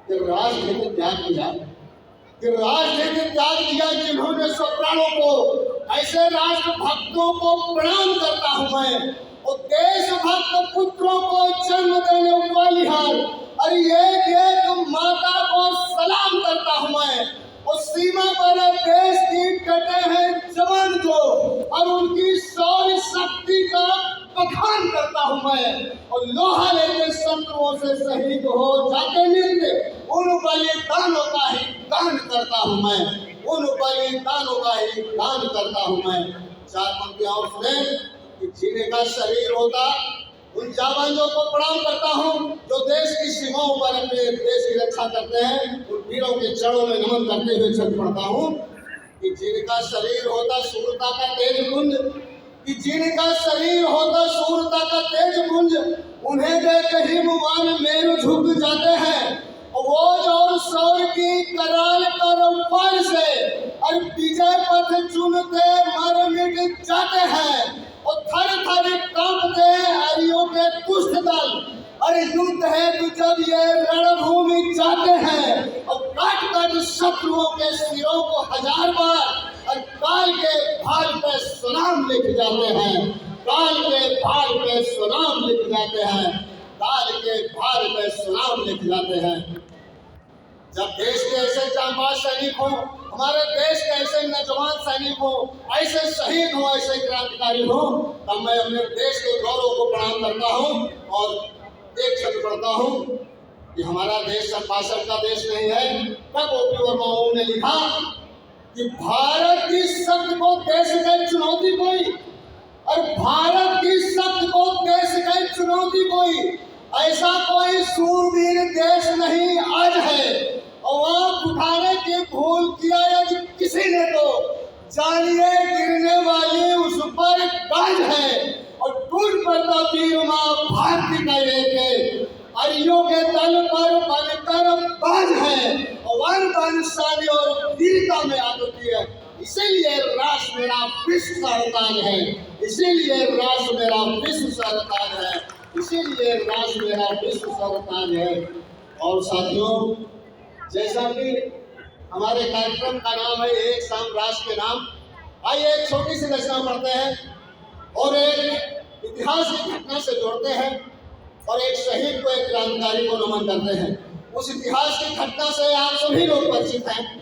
कि राजनीति त्याग किया, कि राजनीति त्याग किया जिन्होंने स्वप्राणों को, ऐसे राष्ट्र भक्तों को प्रणाम करता हूं मैं। और देशभक्त पुत्रों को जन्म देने वाली हर और एक एक माता को सलाम करता हूं मैं। उस सीमा पर देश की डटे हैं जवान जो, और उनकी शौर्य शक्ति का बखान करता हूं मैं। और लोहा लेके शत्रुओं से शहीद हो जाते नित्य उन बलिदानों का ही दान करता हूं मैं, उन बलिदानों का ही दान करता हूं मैं। चार पंक्तियां और सुने कि जीने का शरीर होता उन जाबाजों को प्रणाम करता हूं जो देश की सीमाओं पर अपने देश की रक्षा करते हैं। उन वीरों के चरणों में नमन करते हुए चल पड़ता हूं कि जीने का शरीर होता शूरता का तेज पुंज, कि जीने का शरीर होता शूरता का तेज पुंज, उन्हें देख ही मुआन मेरु झुक जाते हैं। वोज और शौर्य की कराल पर से और विजय पथ चुनते मर मिट जाते हैं। और थर थर कांपते हरियों के दुष्ट दल, अरे युद्ध है तो जब ये रणभूमि जाते हैं। और काट काट शत्रुओं के सिरों को 1000 बार और काल के भाल पे सलाम लिख जाते हैं, काल के भाल पे सलाम लिख जाते हैं, काल के भाल पे सलाम लिख जाते हैं। जब देश के ऐसे जांबाज सैनिक हो, हमारे देश के ऐसे नौजवान सैनिक हो, ऐसे शहीद हो, ऐसे क्रांतिकारी हो, तब मैं अपने देश के गौरव को प्रणाम करता हूँ और एक शब्द पढ़ता हूँ कि हमारा देश संपाषण का देश नहीं है। तब ओपी वर्मा ने लिखा कि भारत की शक्ति को देश गई चुनौती कोई, और भारत की शक्ति को देश गई चुनौती कोई, ऐसा कोई सूरवीर देश नहीं आज है। और उठाने की भूल किया यदि किसी ने तो जानिए गिरने वाली उस पर गाज है। और टूट पड़ता वीर मां भारती का एक अरियों के तल पर बनकर बाज है। और वरदानशाली और वीरता में आती है, इसीलिए राष्ट्र मेरा विश्व सरताज है, इसीलिए राष्ट्र मेरा विश्व सरताज है, इसीलिए राष्ट्र मेरा विश्व सरताज है। और साथियों, जैसा कि हमारे कार्यक्रम का नाम है एक शाम राष्ट्र के नाम, आइए एक छोटी सी रचना पढ़ते हैं और एक इतिहास की घटना से जोड़ते हैं और एक शहीद को, एक क्रांतिकारी को नमन करते हैं। उस इतिहास की घटना से आप सभी लोग परिचित हैं।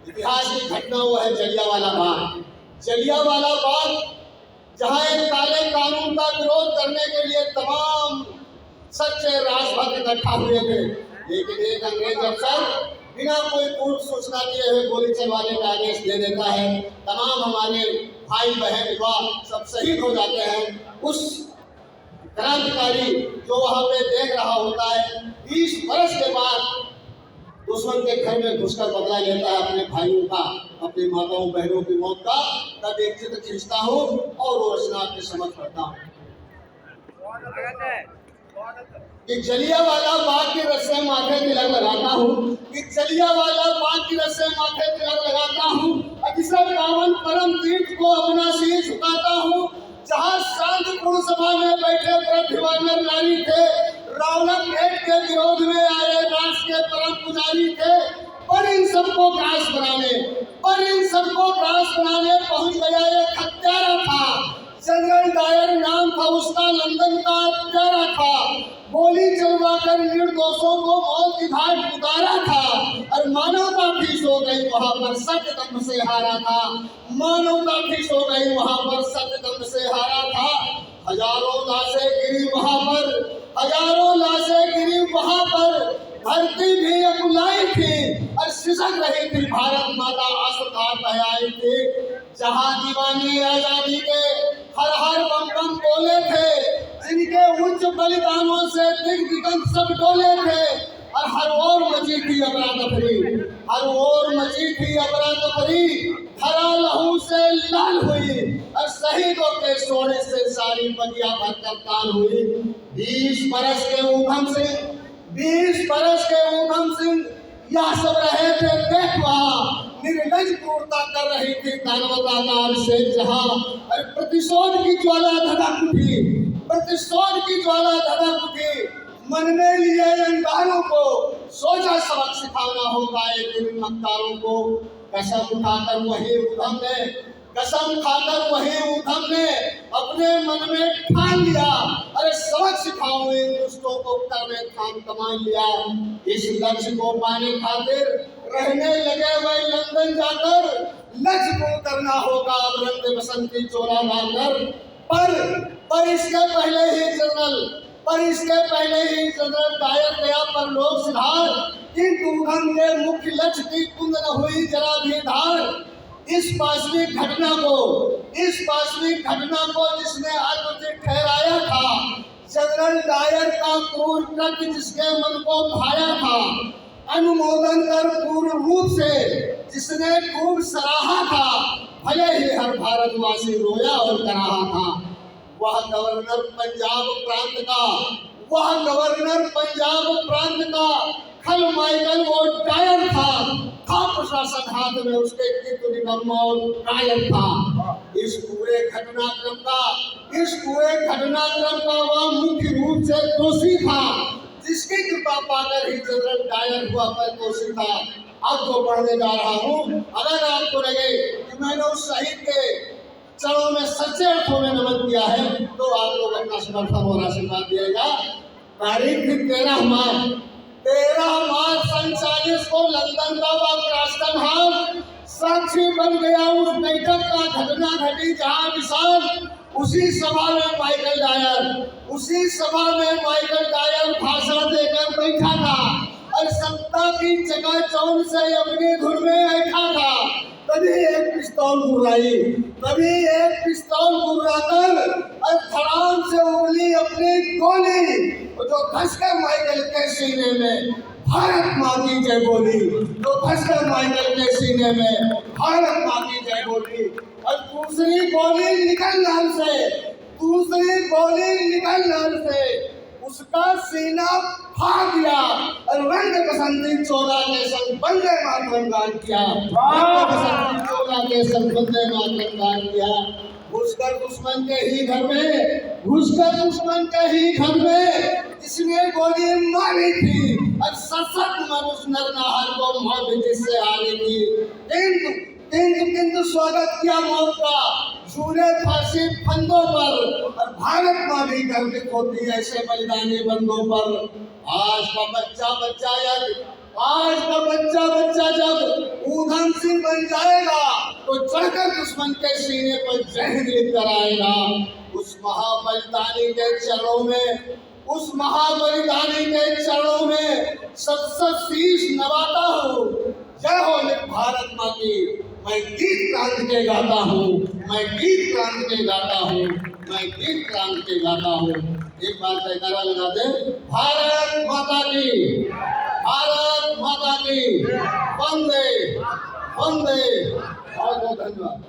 इतिहास की घटना वो है जलियांवाला बाग। जलियांवाला बाग, जहाँ एक काले कानून का विरोध करने के लिए तमाम सच्चे राजभक्त इकट्ठा हुए थे, लेकिन एक अंग्रेज अफसर बिना कोई पूर्व सूचना दिए हुए गोली चलवाने का आदेश दे देता है। तमाम हमारे भाई बहन युवा सब शहीद हो जाते हैं। उस क्रांतिकारी जो वहाँ पे देख रहा होता है, 20 वर्ष के बाद दुश्मन के घर में घुसकर बदला लेता है अपने भाइयों का, अपनी माताओं बहनों की मौत का। तब एक चित्र खींचता हूँ और वो रचना आपके समझ पड़ता हूँ कि जलियांवाला बाग की रस्से माथे तिलक लगाता हूँ, कि जलियांवाला बाग की रस्से माथे तिलक लगाता हूँ। अतिशय पावन परम तीर्थ को अपना शीश झुकाता हूँ, जहाँ शांतिपूर्ण सभा में बैठे प्रतिभानर नारी थे, रौनक भेंट के विरोध में आए राष्ट्र के परम पुजारी थे। पर इन सबको ग्रास बनाने पहुंच गया एक हत्यारा था। जनरल डायर नाम था उसका, लंदन का हत्यारा था। गोली चलवाकर निर्दोषों को मौत की घाट उतारा था। और मानवता फीस हो गई वहां पर, सत्य दम से हारा था। मानवता फीस हो गई वहां पर, सत्य दम से हारा था। हजारों लाशें गिरी वहां पर, हजारों लाशें गिरी वहां पर। धरती भी अकुलाई थी और सिसक रही थी भारत माता आसुधार बहाई थी। जहां दीवाने आजादी के हर हर बम बम बोले थे, जिनके उच्च बलिदानों से दिग्गज सब डोले थे। और हर ओर मची थी अफरा तफरी, हर ओर मची थी अफरा तफरी। धरा लहू से लाल हुई और शहीदों के सोने से सारी बगिया भरकर ताल हुई। 20 बरस के ऊधम सिंह, 20 बरस के ऊधम सिंह यह सब रहे थे देख वहाँ। निर्लज क्रूरता कर रही थी दानवताकार से जहाँ। और प्रतिशोध की ज्वाला धधक उठी, प्रतिशोध की ज्वाला धधक उठी। मन में लिए अंगारों को सोचा सबक सिखाना होगा एक दिन मक्कारों को। कसम खाकर वही उधम ने अपने मन में ठान लिया, अरे सबक सिखाओ इन दुष्टों को, करने ठान कमान लिया। इस लक्ष्य को पाने खातिर रहने लगे वह लंदन जाकर, लक्ष्य को करना होगा अब रंग बसंती चोला डालकर। पर इसके पहले ही जनरल डायर गया परलोक सिधार, किंतु उधम के मुख्य लक्ष्य की कुंद न हुई जरा भी धार। इस पाशविक घटना को जिसने अद्भुत ठहराया था, जनरल डायर का क्रूर कृत्य जिसके मन को भाया था, अनुमोदन कर पूर्ण रूप से जिसने खूब सराहा था, भले ही हर भारतवासी रोया और कराहा था। वह गवर्नर पंजाब प्रांत का खल माइकल वो डायर था प्रशासन हाथ में उसके और डायर था। इस पूरे घटनाक्रम का वह मुख्य रूप से दोषी था, जिसकी कृपा पाकर ही जनरल डायर हुआ पर दोषी था। अब तो पढ़ने जा रहा हूँ, अगर आपको लगे कि मैंने उस शहीद के चरणों में सच्चे अर्थों में नमन किया है, तो आप लोग अपना समर्थन और आशीर्वाद दिएगा। तारीख थी 13 मार्च 1947 को लंदन का वह क्रास्टन हॉल साक्षी बन गया उस बैठक का घटना घटी जहाँ विशाल उसी सभा में माइकल डायर भाषण देकर बैठा था और सत्ता की चकाचौंध से अपनी धुन में बैठा था। तभी एक पिस्तौल गुर्राकर और धड़ाम से उगली अपनी गोली, जो धसकर माइकल के सीने में भारत माँ की जय बोली, और दूसरी गोली निकलने से उसका सीना फाड़ दिया और रंग बसंती चोला के संग वंदे मातरम गान किया। घुसकर दुश्मन के ही घर में इसने गोली मारी थी और सशक्त मन उस नरनाहर को मौत जिससे हारी थी। किंतु स्वागत किया मौत का झूले फांसी फंदों पर, और भारत माँ भी गर्वित होती है ऐसे बलिदानी बंदों पर। आज का बच्चा जब ऊधम सिंह बन जाएगा तो चढ़कर दुश्मन के सीने पर जय हिंद लिखकर आएगा। उस महाबलिदानी के चरणों में सत शीश नवाता हूँ। जय हो भारत माँ की। मैं गीत क्रांत के गाता हूँ। एक बार जयकारा लगा दे, भारत माता की, वंदे। बहुत बहुत धन्यवाद।